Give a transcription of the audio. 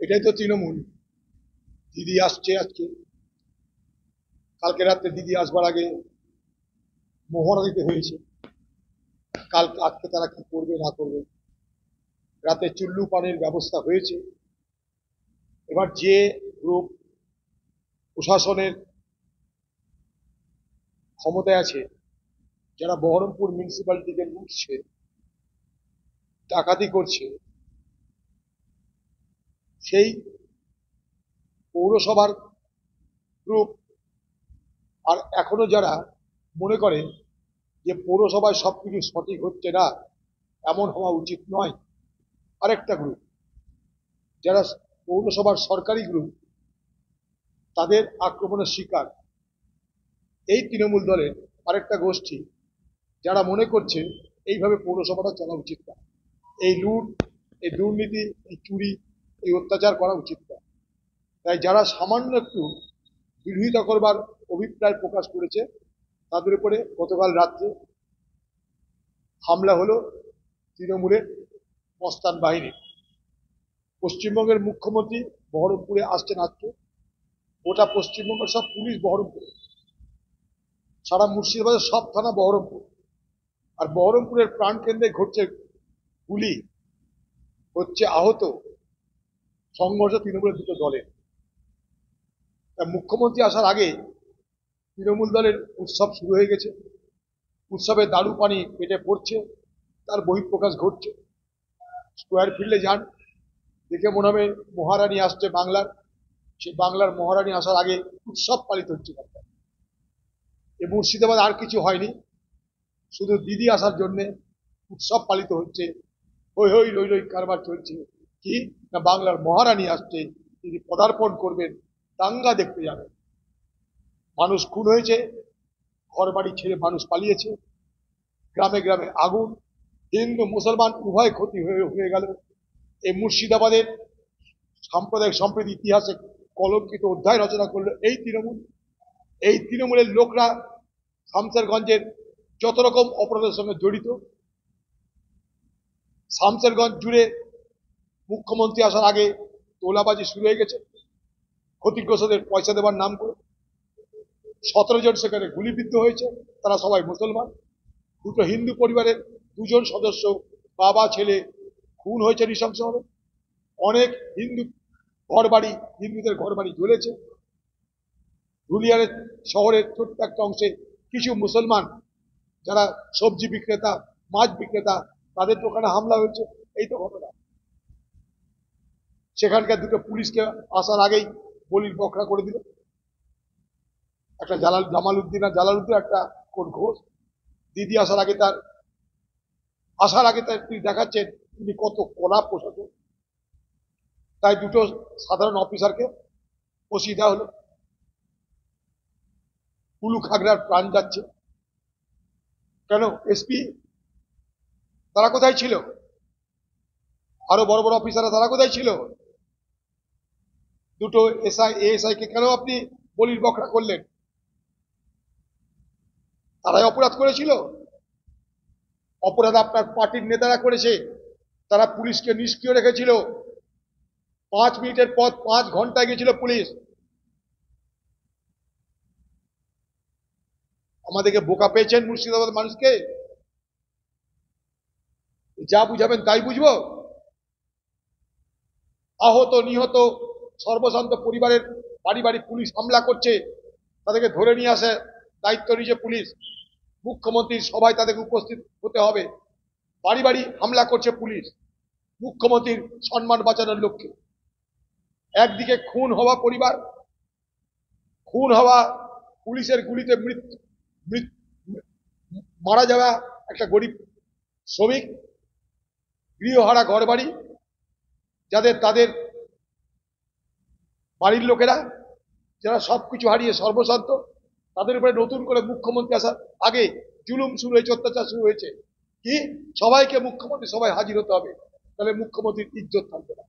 এটাই তো তৃণমূল। দিদি আসছে আজকে, কালকে রাত্রে দিদি আসবার আগে মহড়া দিতে হয়েছে। আজকে তারা কি করবে না করবে, রাতে চুল্লু পানের ব্যবস্থা হয়েছে। এবার যে গ্রুপ প্রশাসনের ক্ষমতায় আছে, যারা বহরমপুর মিউনিসিপ্যালিটিকে লুটছে, ডাকাতি করছে, সেই পৌরসভার গ্রুপ আর এখনো যারা মনে করে যে পৌরসভায় সবকিছু সঠিক হচ্ছে না, এমন হওয়া উচিত নয়, আরেকটা গ্রুপ যারা পৌরসভার সরকারি গ্রুপ, তাদের আক্রমণের শিকার এই তৃণমূল দলের আরেকটা গোষ্ঠী, যারা মনে করছে এইভাবে পৌরসভাটা চলা উচিত না, এই লুট, এই দুর্নীতি, এই চুরি, এই অত্যাচার করা উচিত না। তাই যারা সামান্য একটু বিরোধিতা করবার অভিপ্রায় প্রকাশ করেছে, তাদের উপরে গতকাল রাত্রে হামলা হলো তৃণমূলের মস্তান বাহিনী। পশ্চিমবঙ্গের মুখ্যমন্ত্রী বহরমপুরে আসছেন আজকে, গোটা পশ্চিমবঙ্গের সব পুলিশ বহরমপুরে, সারা মুর্শিদাবাদের সব থানা বহরমপুর, আর বহরমপুরের প্রাণকেন্দ্রে ঘটছে গুলি, হচ্ছে আহত, সংঘর্ষ তৃণমূলের দুটো দলের। মুখ্যমন্ত্রী আসার আগে তৃণমূল দলের উৎসব শুরু হয়ে গেছে, উৎসবে দারু পানি পেটে পড়ছে, তার বহিঃপ্রকাশ ঘটছে। স্কোয়ার ফিল্ডে যান, দেখে মনে হবে মহারানী আসছে বাংলার, সেই বাংলার মহারানী আসার আগে উৎসব পালিত হচ্ছে। এই মুর্শিদাবাদ আর কিছু হয়নি, শুধু দিদি আসার জন্য উৎসব পালিত হচ্ছে, হই হই রই রই কারবার চলছে। কি না, বাংলার মহারানী আসছে, তিনি পদার্পণ করবেন, দাঙ্গা দেখতে যাবেন। মানুষ খুন হয়েছে, ঘর বাড়ি ছেড়ে মানুষ পালিয়েছে, গ্রামে গ্রামে আগুন, হিন্দু মুসলমান উভয় ক্ষতি হয়ে গেল। এই মুর্শিদাবাদের সাম্প্রদায়িক সম্প্রীতি ইতিহাসে কলঙ্কিত অধ্যায় রচনা করলো এই তৃণমূল। এই তৃণমূলের লোকরা শামসেরগঞ্জের যত রকম অপরাধের সঙ্গে জড়িত। শামসেরগঞ্জ জুড়ে মুখ্যমন্ত্রী আসার আগে তোলাবাজি শুরু হয়ে গেছে, ক্ষতিগ্রস্তদের পয়সা দেওয়ার নাম করে। 17 জন সেখানে গুলিবিদ্ধ হয়েছে, তারা সবাই মুসলমান। দুটো হিন্দু পরিবারের 2 জন সদস্য, বাবা ছেলে, খুন হয়েছে নৃশংসভাবে। অনেক হিন্দু ঘরবাড়ি, হিন্দুদের ঘরবাড়ি জ্বলেছে। ধুলিয়ানের শহরের ছোট্ট একটা অংশে কিছু মুসলমান যারা সবজি বিক্রেতা, মাছ বিক্রেতা, তাদের দোকানে হামলা হয়েছে। এই তো ঘটনা। সেখানকার দুটো পুলিশকে আসার আগেই বলির বকরা করে দিল, একটা জামালউদ্দিন আর জালালউদ্দিন, একটা কোন ঘোষ। দিদি আসার আগে তিনি দেখাচ্ছেন তিনি কত কড়া প্রশাসন। তাই দুটো সাধারণ অফিসারকে বসিয়ে দেওয়া হলো। কুলু খাগড়ার প্রাণ যাচ্ছে কেন? এসপি তারা কোথায় ছিল? আরো বড় বড় অফিসাররা তারা কোথায় ছিল? দুটো এএসআই কে কেন আপনি বলির বকরা করলেন? তারাই অপরাধ করেছিল। অপরাধ আপনার পার্টির নেতারা করেছে, তারা পুলিশকে নিষ্ক্রিয় রেখেছিল। 5 মিনিটের পথ 5 ঘন্টা গিয়েছিল পুলিশ। আমাদেরকে বোকা পেয়েছেন মুর্শিদাবাদ মানুষকে? যা বুঝাবেন তাই বুঝবো? আহত নিহত সর্বশান্ত পরিবারের বাড়ি বাড়ি পুলিশ হামলা করছে, তাদেরকে ধরে নিয়ে আসে দায়িত্ব নিয়েছে পুলিশ। মুখ্যমন্ত্রীর সভায় তাদেরকে উপস্থিত হতে হবে। বাড়ি বাড়ি হামলা করছে পুলিশ মুখ্যমন্ত্রীর সম্মান বাঁচানোর লক্ষ্যে। একদিকে খুন হওয়া পরিবার, খুন হওয়া, পুলিশের গুলিতে মারা যাওয়া একটা গরিব শ্রমিক, গৃহহারা ঘর বাড়ি যাদের, তাদের বাড়ির লোকেরা যারা সবকিছু হারিয়ে সর্বশান্ত, তাদের উপরে নতুন করে মুখ্যমন্ত্রী আসার আগে জুলুম শুরু হয়েছে, অত্যাচার শুরু হয়েছে। কি সবাইকে মুখ্যমন্ত্রী সবাই হাজির হতে হবে, তাহলে মুখ্যমন্ত্রীর ইজ্জত থাকবে না।